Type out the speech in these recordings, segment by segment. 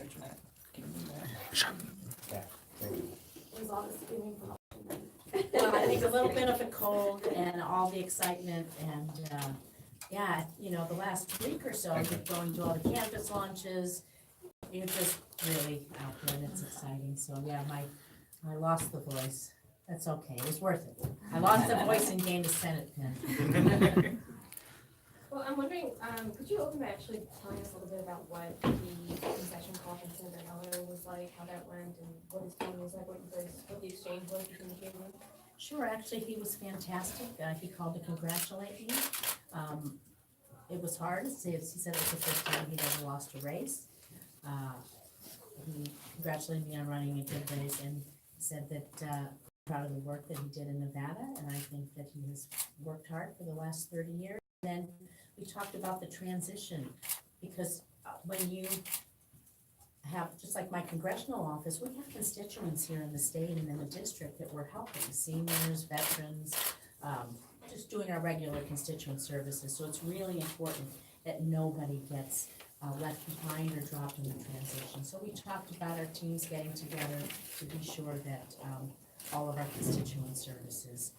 search that. Give me that. Was all the screaming from Well, I think a little bit of a cold and all the excitement and, yeah, you know, the last week or so, you're going to all the campus launches. You're just really out there and it's exciting. So, yeah, I lost the voice. That's okay. It was worth it. I lost the voice and gained a Senate pin. Well, I'm wondering, could you open by actually telling us a little bit about what the concession call from Senator Heller was like, how that went, and what his tone was like, what the exchange was between the two of them? Sure, actually, he was fantastic. He called to congratulate me. It was hard. He said it was the first time he'd ever lost a race. He congratulated me on running a good race and said that proud of the work that he did in Nevada, and I think that he has worked hard for the last 30 years. And then we talked about the transition, because when you have, just like my congressional office, we have constituents here in the state and in the district that we're helping, seniors, veterans, just doing our regular constituent services. So it's really important that nobody gets left behind or dropped in the transition. So we talked about our teams getting together to be sure that all of our constituent services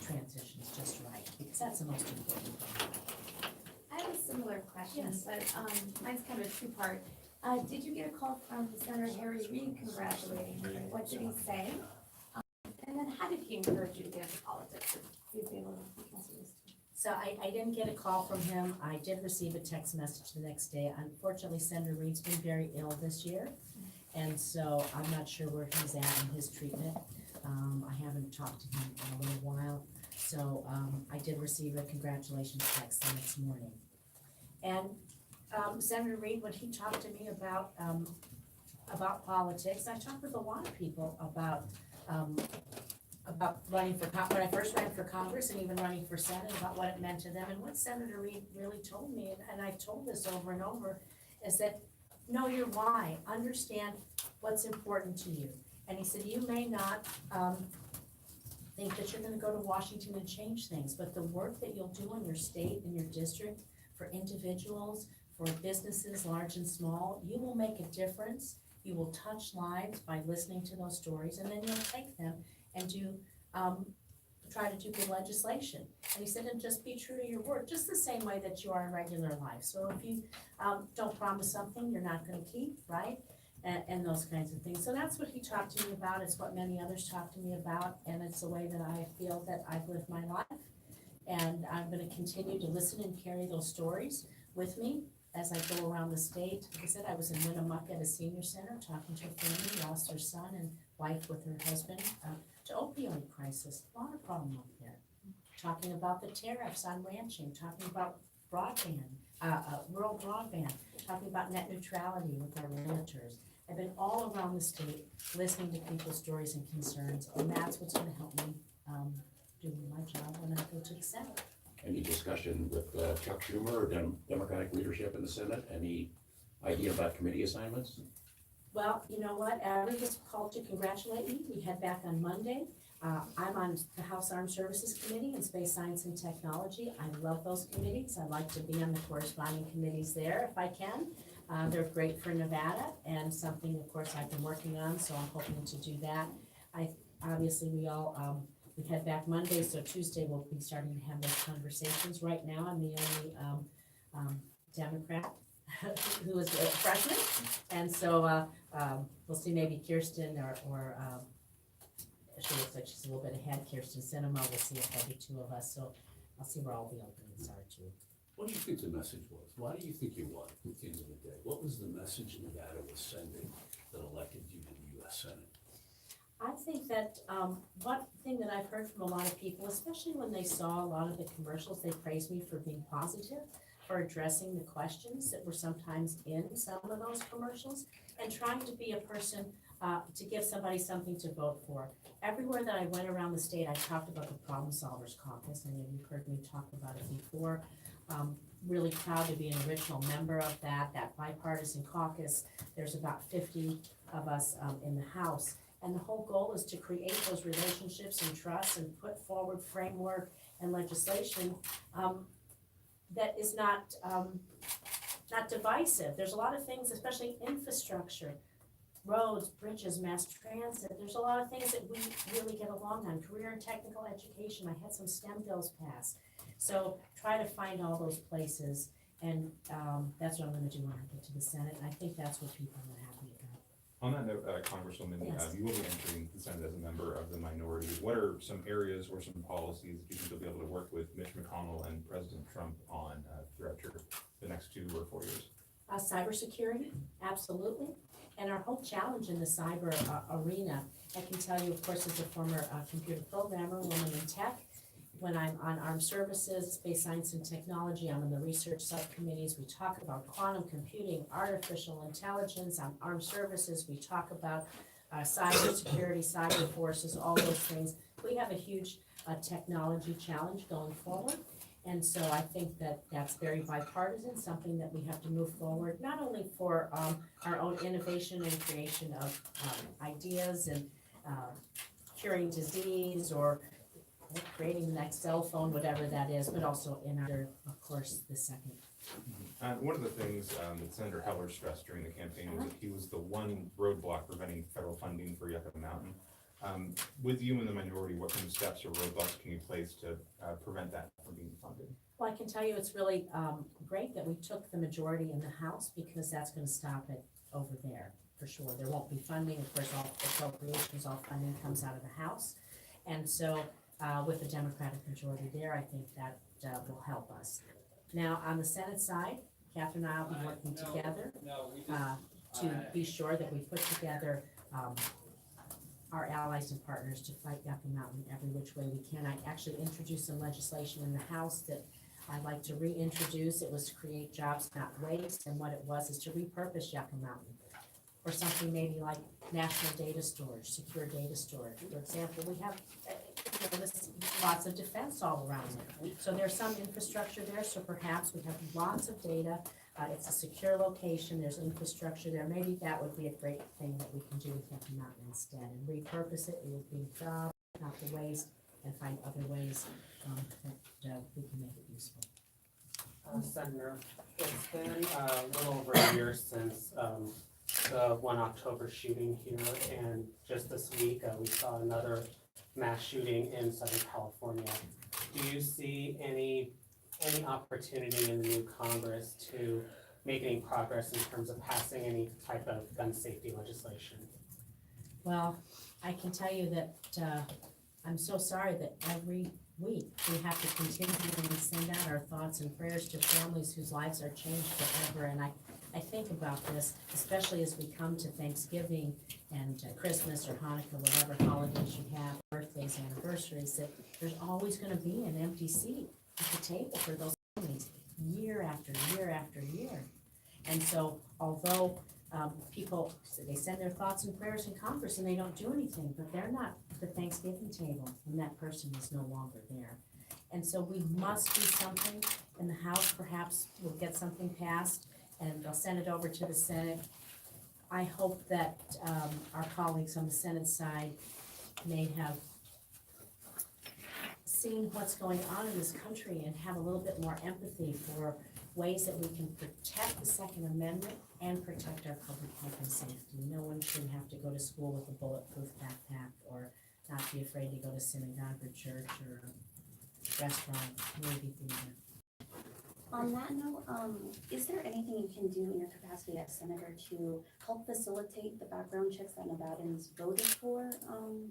transitions just right, because that's the most important thing. I have a similar question, Yes. but mine's kind of a two-part. Did you get a call from Senator Harry Reid congratulating you? What did he say? And then how did he encourage you to get into politics? If you'd be able to answer this. So I didn't get a call from him. I did receive a text message the next day. Unfortunately, Senator Reid's been very ill this year, and so I'm not sure where he's at in his treatment. I haven't talked to him in a little while, so I did receive a congratulations text the next morning. And Senator Reid, when he talked to me about politics, I talked with a lot of people about running for, when I first ran for Congress and even running for Senate, about what it meant to them. And what Senator Reid really told me, and I've told this over and over, is that know your why, understand what's important to you. And he said, you may not think that you're gonna go to Washington and change things, but the work that you'll do in your state and your district for individuals, for businesses, large and small, you will make a difference. You will touch lives by listening to those stories, and then you'll take them and do, try to do good legislation. And he said, and just be true to your word, just the same way that you are in regular life. So if you don't promise something you're not gonna keep, right? And those kinds of things. So that's what he talked to me about. It's what many others talk to me about, and it's the way that I feel that I've lived my life. And I'm gonna continue to listen and carry those stories with me as I go around the state. Like I said, I was in Winnemucca at a senior center talking to a family who lost their son and wife with her husband to opioid crisis. A lot of problem up there. Talking about the tariffs on ranching, talking about broadband, rural broadband, talking about net neutrality with our realtors. I've been all around the state listening to people's stories and concerns, and that's what's gonna help me do my job when I go to the Senate. Any discussion with Chuck Schumer or Democratic leadership in the Senate? Any idea about committee assignments? Well, you know what, Ari was called to congratulate me. We head back on Monday. I'm on the House Armed Services Committee and Space Science and Technology. I love those committees. I like to be on the corresponding committees there if I can. They're great for Nevada, and something, of course, I've been working on, so I'm hoping to do that. Obviously, we head back Monday, so Tuesday we'll be starting to have those conversations. Right now, I'm the only Democrat who is a freshman, and so we'll see, maybe Kirsten or she looks like she's a little bit ahead, Kirsten Cinema. We'll see if there'll be two of us, so I'll see where all the openings are too. What do you think the message was? Why do you think you won at the end of the day? What was the message Nevada was sending that elected you to the U.S. Senate? I think that one thing that I've heard from a lot of people, especially when they saw a lot of the commercials, they praised me for being positive, for addressing the questions that were sometimes in some of those commercials, and trying to be a person to give somebody something to vote for. Everywhere that I went around the state, I talked about the Problem Solvers Caucus, and you've heard me talk about it before. Really proud to be an original member of that bipartisan caucus. There's about 50 of us in the House. And the whole goal is to create those relationships and trust and put forward framework and legislation that is not not divisive. There's a lot of things, especially infrastructure, roads, bridges, mass transit. There's a lot of things that we really get along on. Career and technical education. I had some STEM bills passed. So try to find all those places, and that's what I'm gonna do when I get to the Senate. And I think that's what people are happy about. On that note, Congresswoman, Yes. you will be entering the Senate as a member of the minority. What are some areas or some policies that you think you'll be able to work with Mitch McConnell and President Trump on throughout the next 2 or 4 years? Cybersecurity, absolutely. And our whole challenge in the cyber arena, I can tell you, of course, as a former computer programmer, woman in tech, when I'm on armed services, space science and technology, I'm in the research subcommittees. We talk about quantum computing, artificial intelligence. On armed services, we talk about cybersecurity, cyber forces, all those things. We have a huge technology challenge going forward. And so I think that that's very bipartisan, something that we have to move forward, not only for our own innovation and creation of ideas and curing disease or creating the next cell phone, whatever that is, but also in our, of course, the second. One of the things that Senator Heller stressed during the campaign was that he was the one roadblock preventing federal funding for Yucca Mountain. With you in the minority, what kind of steps or roadblocks can you place to prevent that from being funded? Well, I can tell you it's really great that we took the majority in the House, because that's gonna stop it over there, for sure. There won't be funding, of course, all appropriations, all funding comes out of the House. And so with the Democratic majority there, I think that will help us. Now, on the Senate side, Catherine and I will be working together to be sure that we put together our allies and partners to fight Yucca Mountain every which way we can. I actually introduced some legislation in the House that I'd like to reintroduce. It was to create jobs, not waste, and what it was is to repurpose Yucca Mountain for something maybe like national data storage, secure data storage. For example, we have there's lots of defense all around there. So there's some infrastructure there, so perhaps we have lots of data. It's a secure location, there's infrastructure there. Maybe that would be a great thing that we can do with Yucca Mountain instead, and repurpose it. It would be a job, not the waste, and find other ways that we can make it useful. Senator, it's been a little over a year since the 1 October shooting here, and just this week we saw another mass shooting in Southern California. Do you see any opportunity in the new Congress to make any progress in terms of passing any type of gun safety legislation? Well, I can tell you that I'm so sorry that every week we have to continually send out our thoughts and prayers to families whose lives are changed forever. And I think about this, especially as we come to Thanksgiving and Christmas or Hanukkah, whatever holidays you have, birthdays, anniversaries, that there's always going to be an empty seat at the table for those families year after year after year. And so although people, they send their thoughts and prayers in Congress and they don't do anything, but they're not at the Thanksgiving table when that person is no longer there. And so we must do something in the House. Perhaps we'll get something passed and they'll send it over to the Senate. I hope that our colleagues on the Senate side may have seen what's going on in this country and have a little bit more empathy for ways that we can protect the Second Amendment and protect our public health and safety. No one should have to go to school with a bulletproof backpack or not be afraid to go to synagogue or church or restaurant, movie theater. On that note, is there anything you can do in your capacity as senator to help facilitate the background checks that Nevadans voted for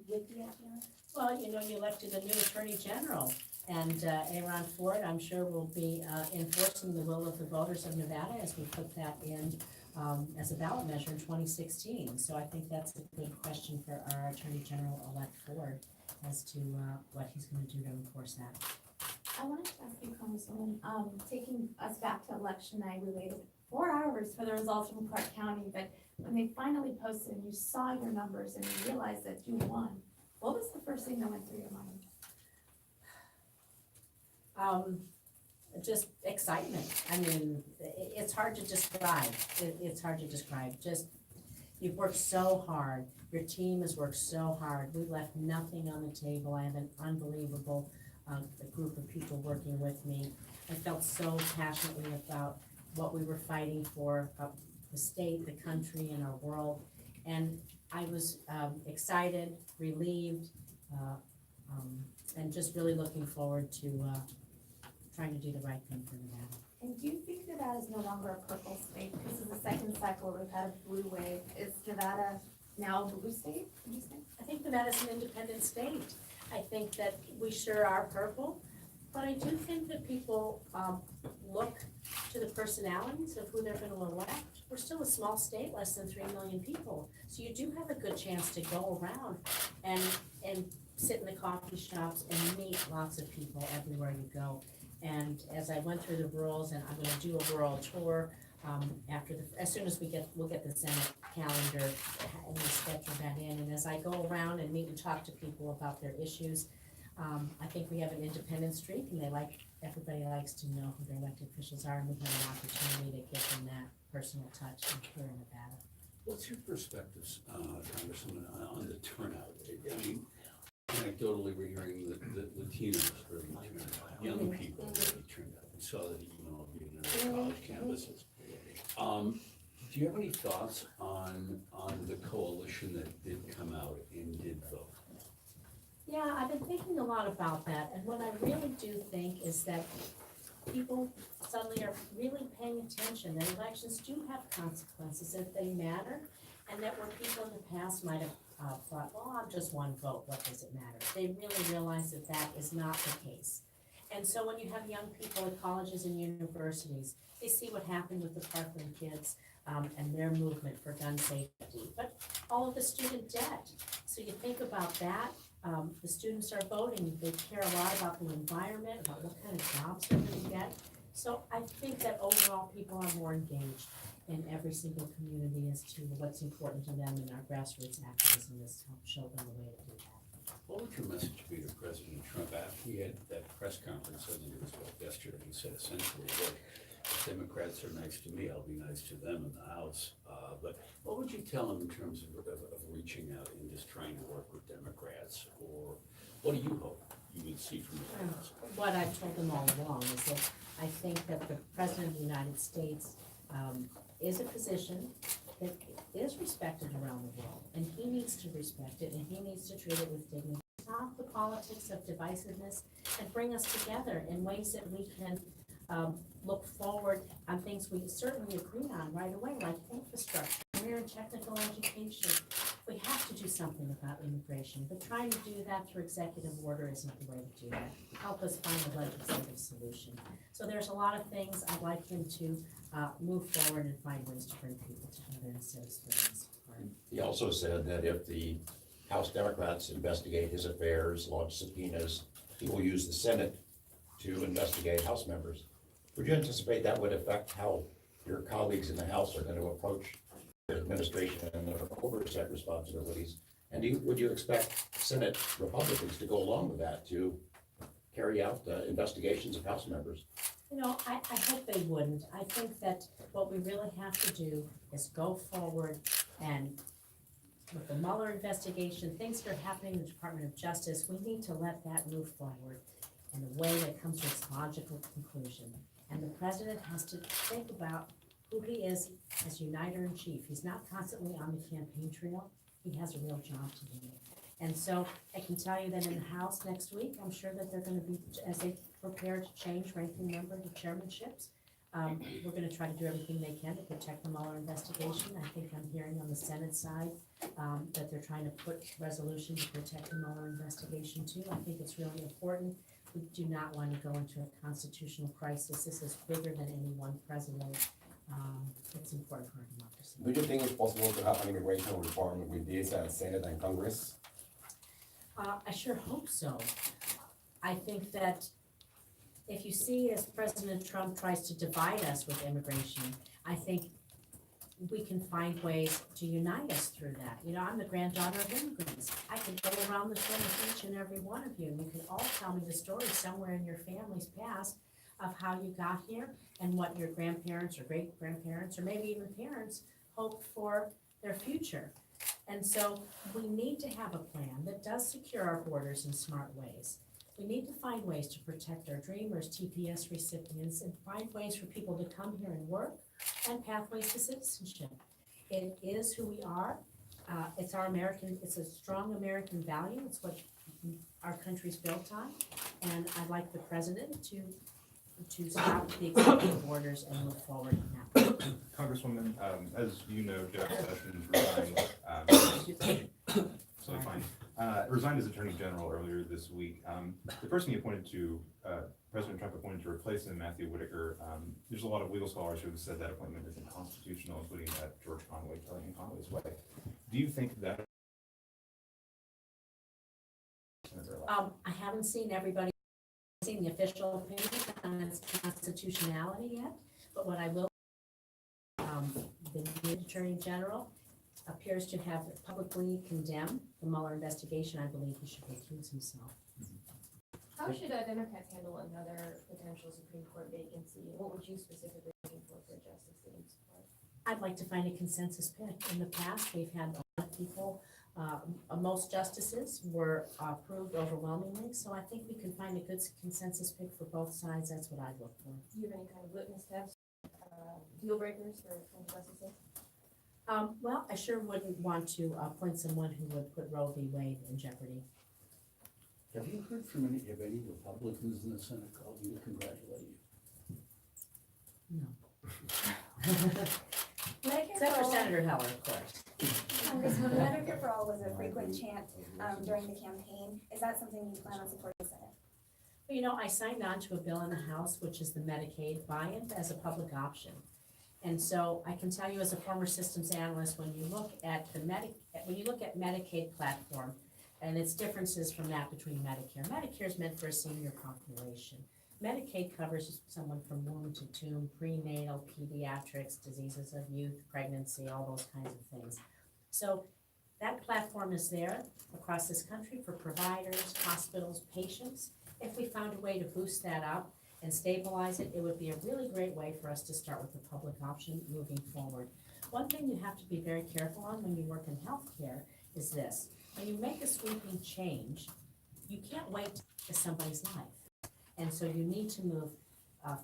with the FBI? Well, you know, you elected a new attorney general, and Aaron Ford, I'm sure, will be enforcing the will of the voters of Nevada as we put that in as a ballot measure in 2016. So I think that's a good question for our attorney general-elect Ford as to what he's going to do to enforce that. I wanted to ask you, Congresswoman, taking us back to election night, we waited 4 hours for the results from Clark County, but when they finally posted and you saw your numbers and you realized that you won, what was the first thing that went through your mind? Just excitement. I mean, it's hard to describe. It's hard to describe. Just, you've worked so hard. Your team has worked so hard. We left nothing on the table. I have an unbelievable group of people working with me. I felt so passionately about what we were fighting for, the state, the country, and our world. And I was excited, relieved, and just really looking forward to trying to do the right thing for Nevada. And do you think Nevada is no longer a purple state? This is the second cycle we've had a blue wave. Is Nevada now a blue state, would you say? I think Nevada's an independent state. I think that we sure are purple, but I do think that people look to the personalities of who they're gonna elect. We're still a small state, less than 3 million people. So you do have a good chance to go around and sit in the coffee shops and meet lots of people everywhere you go. And as I went through the rurals, and I'm gonna do a rural tour as soon as we'll get the Senate calendar and we'll schedule that in. And as I go around and meet and talk to people about their issues, I think we have an independent streak, and everybody likes to know who their elected officials are, and we have an opportunity to give them that personal touch here in Nevada. What's your perspectives, Congresswoman, on the turnout? I mean, anecdotally, we're hearing that Latinos really turned out, young people really turned out. We saw that even on the college campuses. Do you have any thoughts on the coalition that did come out and did vote? Yeah, I've been thinking a lot about that, and what I really do think is that people suddenly are really paying attention, that elections do have consequences, that they matter, and that where people in the past might have thought, well, I'm just one vote, what does it matter? They really realize that that is not the case. And so when you have young people at colleges and universities, they see what happened with the Parkland kids and their movement for gun safety, but all of the student debt. So you think about that, the students are voting, they care a lot about the environment, about what kind of jobs they're gonna get. So I think that overall people are more engaged in every single community as to what's important to them, and our grassroots activism is to help show them the way to do that. What would your message be to President Trump after he had that press conference, I think it was yesterday, he said essentially, look, if Democrats are nice to me, I'll be nice to them in the House. But what would you tell him in terms of reaching out and just trying to work with Democrats? Or what do you hope you would see from the House? What I've told them all along is that I think that the President of the United States is a position that is respected around the world, and he needs to respect it, and he needs to treat it with dignity. Stop the politics of divisiveness and bring us together in ways that we can look forward on things we certainly agree on right away, like infrastructure, career and technical education. We have to do something about immigration, but trying to do that through executive order isn't the way to do that. Help us find a legislative solution. So there's a lot of things I'd like him to move forward and find ways to bring people together instead of splitting us apart. He also said that if the House Democrats investigate his affairs, launch subpoenas, he will use the Senate to investigate House members. Would you anticipate that would affect how your colleagues in the House are going to approach the administration and their oversight responsibilities? And would you expect Senate Republicans to go along with that, to carry out investigations of House members? You know, I hope they wouldn't. I think that what we really have to do is go forward, and with the Mueller investigation, things that are happening in the Department of Justice, we need to let that move forward in a way that comes to its logical conclusion. And the president has to think about who he is as uniter-in-chief. He's not constantly on the campaign trail. He has a real job to do. And so I can tell you that in the House next week, I'm sure that they're going to be, as they prepare to change ranking member to chairmanships, we're going to try to do everything they can to protect the Mueller investigation. I think I'm hearing on the Senate side that they're trying to put resolution to protect the Mueller investigation too. I think it's really important. We do not want to go into a constitutional crisis. This is bigger than any one president. It's important for our democracy. Do you think it's possible to have an immigration reform with this Senate and Congress? I sure hope so. I think that if you see as President Trump tries to divide us with immigration, I think we can find ways to unite us through that. You know, I'm the granddaughter of immigrants. I could go around this room with each and every one of you, and you can all tell me the story somewhere in your family's past of how you got here and what your grandparents or great-grandparents or maybe even parents hoped for their future. And so we need to have a plan that does secure our borders in smart ways. We need to find ways to protect our dreamers, TPS recipients, and find ways for people to come here and work, and pathways to citizenship. It is who we are. It's our American, it's a strong American value. It's what our country's built on. And I'd like the president to stop the executive orders and move forward now. Congresswoman, as you know, Jeff Sessions resigned, so fine, resigned as Attorney General earlier this week. The person he appointed to, President Trump appointed to replace him, Matthew Whitaker, there's a lot of legal scholars who have said that appointment is unconstitutional, including George Conway, Kellyanne Conway's wife. Do you think that? I haven't seen the official opinion on its constitutionality yet, but what I will, the new Attorney General appears to have publicly condemned the Mueller investigation. I believe he should recuse himself. How should Democrats handle another potential Supreme Court vacancy? What would you specifically looking for a justice that you support? I'd like to find a consensus pick. In the past, we've had a lot of people, most justices were approved overwhelmingly, so I think we can find a good consensus pick for both sides. That's what I'd look for. Do you have any kind of litmus test, deal breakers for justices? Well, I sure wouldn't want to appoint someone who would put Roe v. Wade in jeopardy. Have you heard from any Republicans in the Senate calling you to congratulate you? No. Medicare Except for for all, Senator Heller, of course. Congresswoman, Medicare for all was a frequent chant during the campaign. Is that something you plan on supporting the Senate? Well, you know, I signed on to a bill in the House, which is the Medicaid buy-in as a public option. And so I can tell you as a former systems analyst, when you look at Medicaid platform and its differences from that between Medicare. Medicare is meant for a senior population. Medicaid covers someone from womb to tomb, prenatal, pediatrics, diseases of youth, pregnancy, all those kinds of things. So that platform is there across this country for providers, hospitals, patients. If we found a way to boost that up and stabilize it, it would be a really great way for us to start with the public option moving forward. One thing you have to be very careful on when you work in healthcare is this. When you make a sweeping change, you can't wait to somebody's life. And so you need to move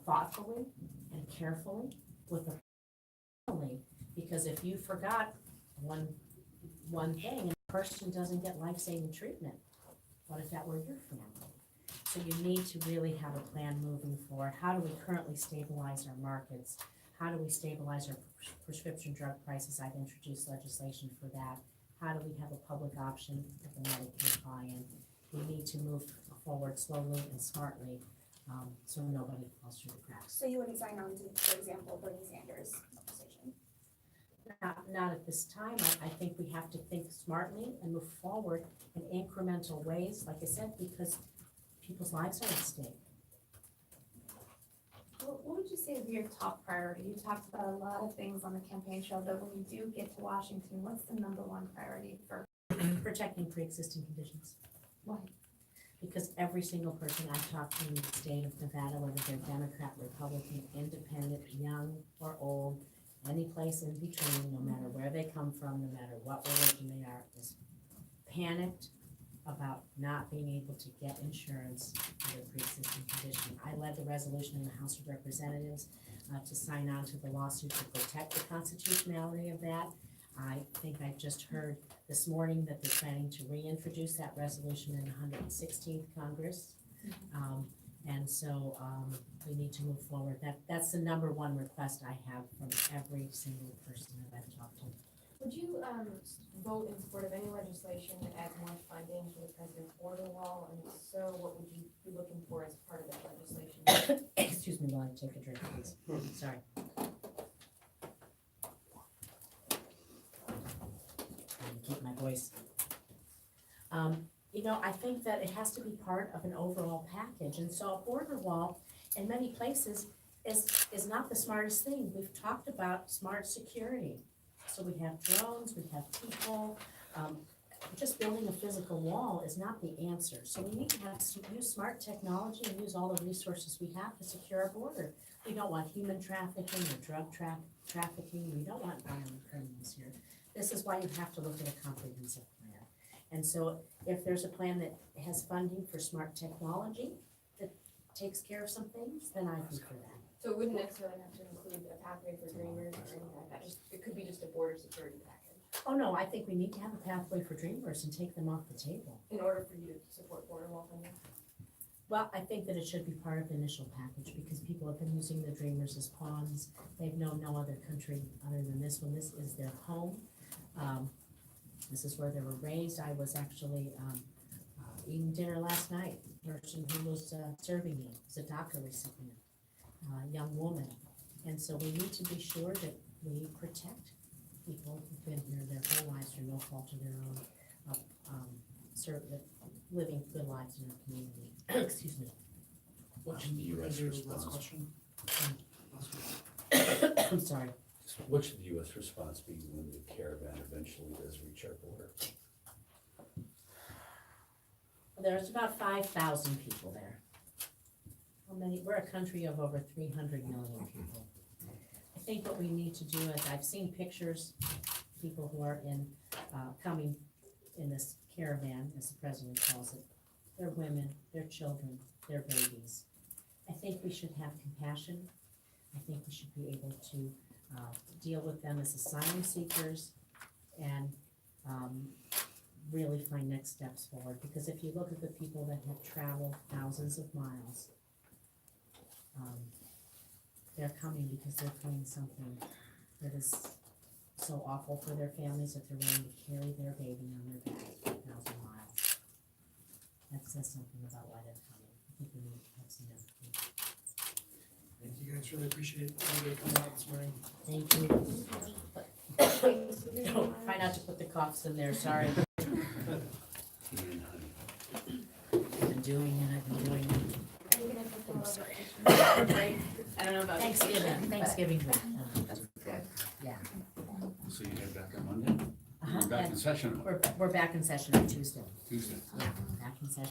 thoughtfully and carefully with a family, because if you forgot one thing and the person doesn't get life-saving treatment, what if that were your family? So you need to really have a plan moving forward. How do we currently stabilize our markets? How do we stabilize our prescription drug prices? I've introduced legislation for that. How do we have a public option at the Medicaid buy-in? We need to move forward slowly and smartly, so nobody falls through the cracks. So you wouldn't sign on to, for example, Bernie Sanders' position? Not at this time. I think we have to think smartly and move forward in incremental ways, like I said, because people's lives are at stake. What would you say is your top priority? You talked about a lot of things on the campaign trail, but when you do get to Washington, what's the number one priority for? Protecting pre-existing conditions. Why? Because every single person I've talked to in the state of Nevada, whether they're Democrat, Republican, independent, young or old, any place in between, no matter where they come from, no matter what religion they are, is panicked about not being able to get insurance for their pre-existing condition. I led the resolution in the House of Representatives to sign on to the lawsuit to protect the constitutionality of that. I think I just heard this morning that they're planning to reintroduce that resolution in the 116th Congress. And so we need to move forward. That's the number one request I have from every single person that I've talked to. Would you vote in support of any legislation that adds more funding to the president's border wall? And if so, what would you be looking for as part of that legislation? Excuse me while I take a drink, please. Sorry. Keep my voice. You know, I think that it has to be part of an overall package, and so a border wall in many places is not the smartest thing. We've talked about smart security. So we have drones, we have people. Just building a physical wall is not the answer. So we need to use smart technology and use all the resources we have to secure our border. We don't want human trafficking or drug trafficking. We don't want violent criminals here. This is why you have to look at a comprehensive plan. And so if there's a plan that has funding for smart technology that takes care of some things, then I'd be for that. So it wouldn't necessarily have to include a pathway for dreamers or anything like that, just, it could be just a border security package Oh, no, I think we need to have a pathway for dreamers and take them off the table. in order for you to support border wall funding. Well, I think that it should be part of the initial package because people have been using the dreamers as pawns. They've known no other country other than this one. This is their home. This is where they were raised. I was actually eating dinner last night. The person who was serving me was a DACA recipient, a young woman. And so we need to be sure that we protect people who've been here their whole lives through no fault of their own, living good lives in our community. Excuse me. What should the US response, I'm sorry. what should the US response be when the caravan eventually does reach our border? There's about 5,000 people there. How many, we're a country of over 300 million people. I think what we need to do is, I've seen pictures, people who are in, coming in this caravan, as the president calls it. They're women, they're children, they're babies. I think we should have compassion. I think we should be able to deal with them as asylum seekers and really find next steps forward. Because if you look at the people that have traveled thousands of miles, they're coming because they're feeling something that is so awful for their families that they're willing to carry their baby on their back for 1,000 miles. That says something about why they're coming. I think we need to have some empathy. Thank you guys, really appreciate everybody coming out this morning. Thank you. Try not to put the coughs in there, sorry. Tea and honey. I've been doing it. Are you gonna put them over break? I don't know about Thanksgiving week. That's good. Yeah. So you head back on Monday? Uh-huh. You're back in session on We're back in session on Tuesday. Tuesday. Yeah, back in session.